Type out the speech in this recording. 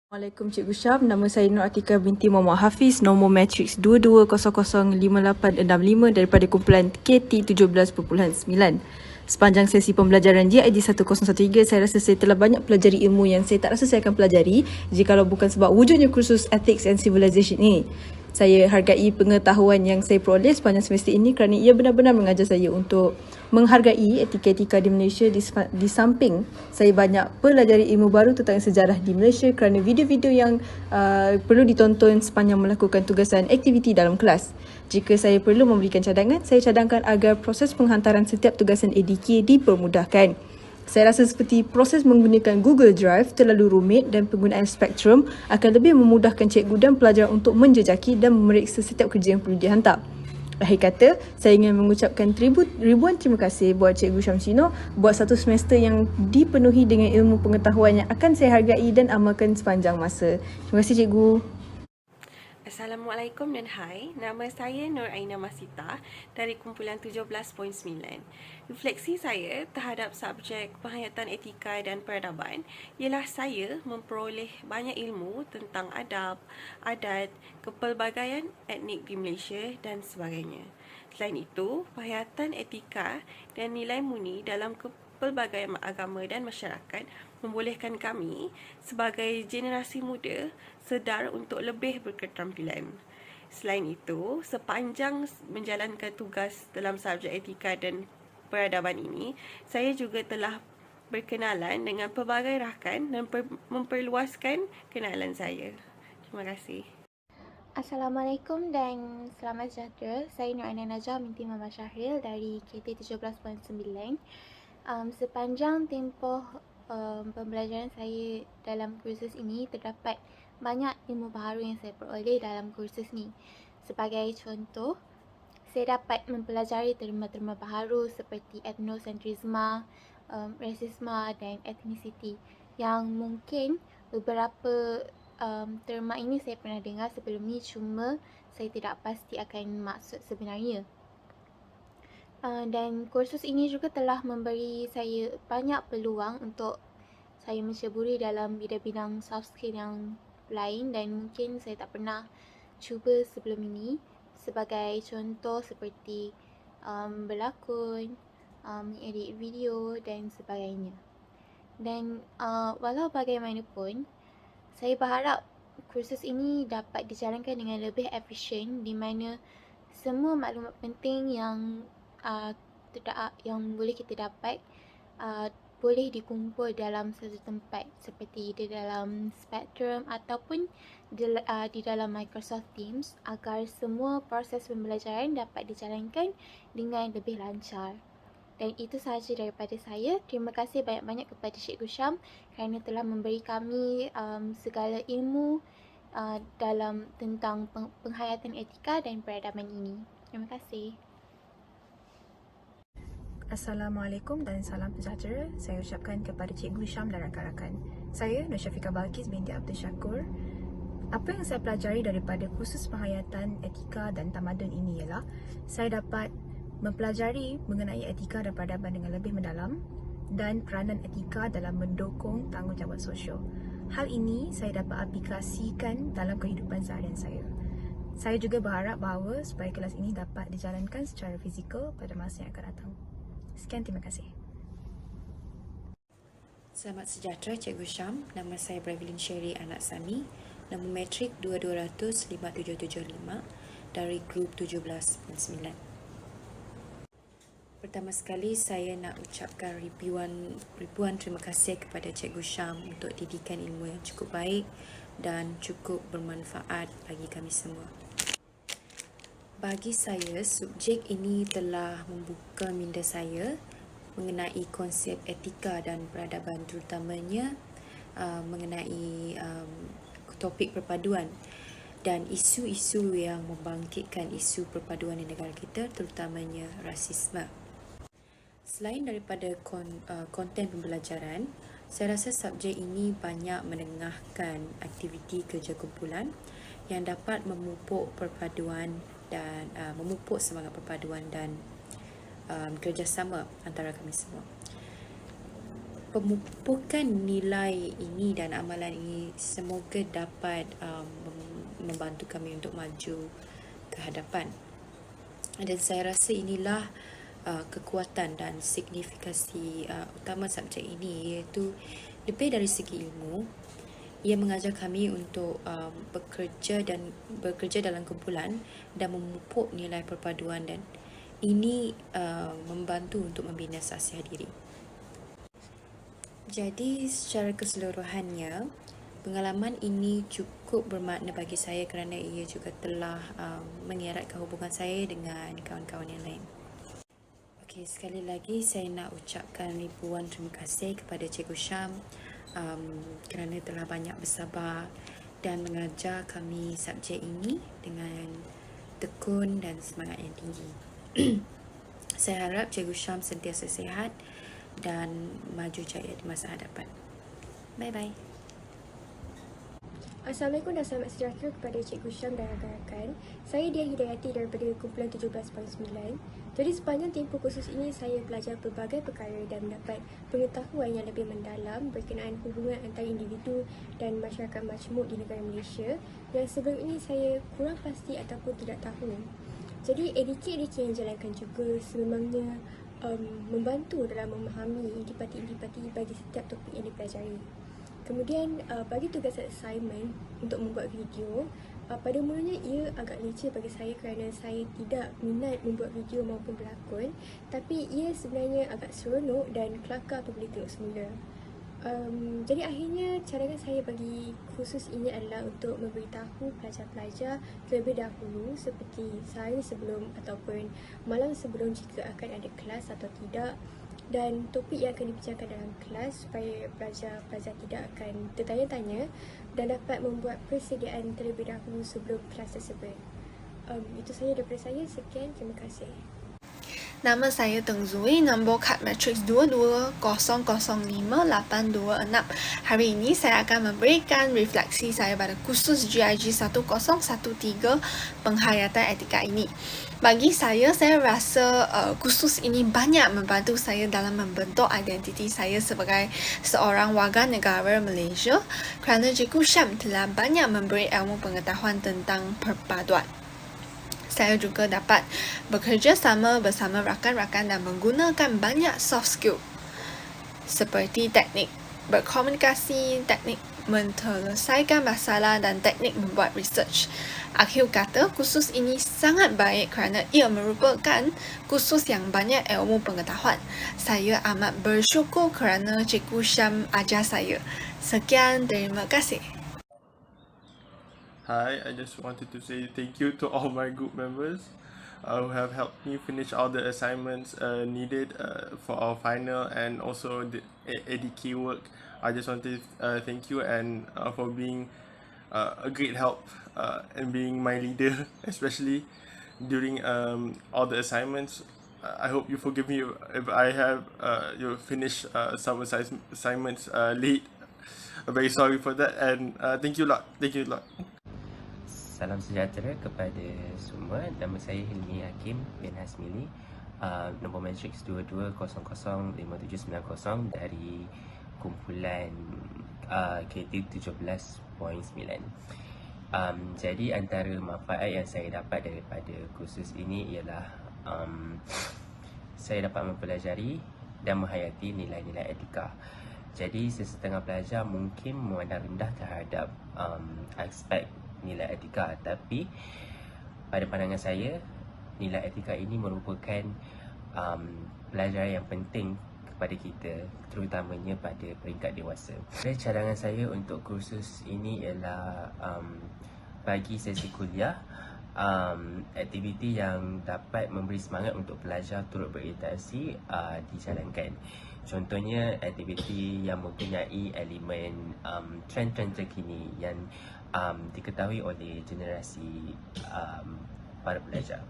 Assalamualaikum Cikgu Syam, nama saya Nur Atika binti Muhammad Hafiz, nombor matriks 22005865 daripada kumpulan KT17.9. Sepanjang sesi pembelajaran GID 1013, saya rasa saya telah banyak pelajari ilmu yang saya tak rasa saya akan pelajari jikalau bukan sebab wujudnya kursus Ethics and Civilization ini. Saya hargai pengetahuan yang saya peroleh sepanjang semester ini kerana ia benar-benar mengajar saya untuk menghargai etika-etika di Malaysia di samping saya banyak pelajari ilmu baru tentang sejarah di Malaysia kerana video-video yang perlu ditonton sepanjang melakukan tugasan aktiviti dalam kelas. Jika saya perlu memberikan cadangan, saya cadangkan agar proses penghantaran setiap tugasan ADK dipermudahkan. Saya rasa seperti proses menggunakan Google Drive terlalu rumit dan penggunaan Spectrum akan lebih memudahkan cikgu dan pelajar untuk menjejaki dan memeriksa setiap kerja yang perlu dihantar. Akhir kata, saya ingin mengucapkan ribuan terima kasih buat Cikgu Syamsino buat satu semester yang dipenuhi dengan ilmu pengetahuan yang akan saya hargai dan amalkan sepanjang masa. Terima kasih Cikgu. Assalamualaikum dan hai, nama saya Nur Aina Masita dari kumpulan 17.9. Refleksi saya terhadap subjek penghayatan etika dan peradaban ialah saya memperoleh banyak ilmu tentang adab, adat, kepelbagaian etnik di Malaysia dan sebagainya. Selain itu, penghayatan etika dan nilai murni dalam pelbagai agama dan masyarakat membolehkan kami sebagai generasi muda sedar untuk lebih berketerampilan. Selain itu, sepanjang menjalankan tugas dalam subjek etika dan peradaban ini, saya juga telah berkenalan dengan pelbagai rakan dan memperluaskan kenalan saya. Terima kasih. Assalamualaikum dan selamat sejahtera. Saya Nur Aina Najah binti Muhammad Syahril dari KT 17.9. Sepanjang tempoh pembelajaran saya dalam kursus ini, terdapat banyak ilmu baharu yang saya peroleh dalam kursus ni. Sebagai contoh, saya dapat mempelajari terma-terma baharu seperti etnosentrisme, rasisme dan etnisiti yang mungkin beberapa terma ini saya pernah dengar sebelum ni, cuma saya tidak pasti akan maksud sebenarnya. Dan kursus ini juga telah memberi saya banyak peluang untuk saya menceburi dalam bidang-bidang soft skill yang lain dan mungkin saya tak pernah cuba sebelum ini, sebagai contoh seperti berlakon, edit video dan sebagainya. Dan walau bagaimanapun, saya berharap kursus ini dapat dijalankan dengan lebih efisien, di mana semua maklumat penting yang boleh kita dapat boleh dikumpul dalam satu tempat, seperti di dalam Spectrum ataupun di dalam Microsoft Teams, agar semua proses pembelajaran dapat dijalankan dengan lebih lancar. Dan itu sahaja daripada saya. Terima kasih banyak-banyak kepada Cikgu Syam kerana telah memberi kami segala ilmu dalam tentang penghayatan etika dan peradaban ini. Terima kasih. Assalamualaikum dan salam sejahtera. Saya ucapkan kepada Cikgu Syam dan rakan-rakan. Saya Nur Syafiqah Balkis binti Abdul Syakur. Apa yang saya pelajari daripada kursus penghayatan etika dan tamadun ini ialah saya dapat mempelajari mengenai etika dan peradaban dengan lebih mendalam dan peranan etika dalam mendukung tanggungjawab sosial. Hal ini saya dapat aplikasikan dalam kehidupan seharian saya. Saya juga berharap bahawa supaya kelas ini dapat dijalankan secara fizikal pada masa yang akan datang. Sekian, terima kasih. Selamat sejahtera Cikgu Syam, nama saya Bravilin Sherry Anak Sami, nombor matrik 22005775 dari grup 17.9. Pertama sekali saya nak ucapkan ribuan terima kasih kepada Cikgu Syam untuk didikan ilmu yang cukup baik dan cukup bermanfaat bagi kami semua. Bagi saya, subjek ini telah membuka minda saya mengenai konsep etika dan peradaban, terutamanya mengenai topik perpaduan dan isu-isu yang membangkitkan isu perpaduan di negara kita, terutamanya rasisme. Selain daripada konten pembelajaran, saya rasa subjek ini banyak menengahkan aktiviti kerja kumpulan yang dapat memupuk perpaduan dan memupuk semangat perpaduan dan kerjasama antara kami semua. pemupukan nilai ini dan amalan ini semoga dapat membantu kami untuk maju ke hadapan. Dan saya rasa inilah kekuatan dan signifikasi utama subjek ini, iaitu lebih dari segi ilmu, ia mengajar kami untuk bekerja dalam kumpulan dan memupuk nilai perpaduan, dan ini membantu untuk membina sahsiah diri. Jadi secara keseluruhannya, pengalaman ini cukup bermakna bagi saya kerana ia juga telah mengeratkan hubungan saya dengan kawan-kawan yang lain. Okey, sekali lagi saya nak ucapkan ribuan terima kasih kepada Cikgu Syam kerana telah banyak bersabar dan mengajar kami subjek ini dengan tekun dan semangat yang tinggi. Saya harap Cikgu Syam sentiasa sihat dan maju jaya di masa hadapan. Bye-bye. Assalamualaikum dan selamat sejahtera kepada Cikgu Syam dan rakan-rakan. Saya Dian Hidayati daripada kumpulan 17.9. Jadi sepanjang tempoh kursus ini saya belajar pelbagai perkara dan mendapat pengetahuan yang lebih mendalam berkenaan hubungan antara individu dan masyarakat majmuk di negara Malaysia yang sebelum ini saya kurang pasti ataupun tidak tahu. Jadi edukasi yang dijalankan juga sememangnya membantu dalam memahami intipati-intipati bagi setiap topik yang dipelajari. Kemudian bagi tugas assignment untuk membuat video, pada mulanya ia agak leceh bagi saya kerana saya tidak minat membuat video maupun berlakon, tapi ia sebenarnya agak seronok dan kelakar apabila tengok semula. Jadi akhirnya cadangan saya bagi kursus ini adalah untuk memberitahu pelajar-pelajar terlebih dahulu seperti sehari sebelum ataupun malam sebelum jika akan ada kelas atau tidak, dan topik yang akan dibincangkan dalam kelas supaya pelajar-pelajar tidak akan tertanya-tanya dan dapat membuat persediaan terlebih dahulu sebelum kelas tersebut. Itu sahaja daripada saya. Sekian, terima kasih. Nama saya Teng Zui, nombor kad matrix 22005826. Hari ini saya akan memberikan refleksi saya pada kursus GIG 1013 penghayatan etika ini. Bagi saya rasa kursus ini banyak membantu saya dalam membentuk identiti saya sebagai seorang warga negara Malaysia kerana Cikgu Syam telah banyak memberi ilmu pengetahuan tentang perpaduan. Saya juga dapat bekerja sama bersama rakan-rakan dan menggunakan banyak soft skill seperti teknik berkomunikasi, teknik menyelesaikan masalah dan teknik membuat research. Akhir kata, kursus ini sangat baik kerana ia merupakan kursus yang banyak ilmu pengetahuan. Saya amat bersyukur kerana Cikgu Syam ajar saya. Sekian, terima kasih. Hi, I just wanted to say thank you to all my group members who have helped me finish all the assignments needed for our final and also the ADK work. I just want to thank you and for being a great help and being my leader, especially during all the assignments. I hope you forgive me if I have finished some assignments late. I'm very sorry for that, and thank you a lot. Thank you a lot. Salam sejahtera kepada semua. Nama saya Hilmi Hakim bin Hasmili, nombor matrix 22005790 dari kumpulan KT 17.9. Jadi antara manfaat yang saya dapat daripada kursus ini ialah saya dapat mempelajari dan menghayati nilai-nilai etika. Jadi sesetengah pelajar mungkin memandang rendah terhadap aspek nilai etika, tapi pada pandangan saya nilai etika ini merupakan pelajaran yang penting kepada kita, terutamanya pada peringkat dewasa. Cadangan saya untuk kursus ini ialah bagi sesi kuliah aktiviti yang dapat memberi semangat untuk pelajar turut berinteraksi dijalankan. Contohnya aktiviti yang mempunyai elemen trend-trend terkini yang diketahui oleh generasi para pelajar.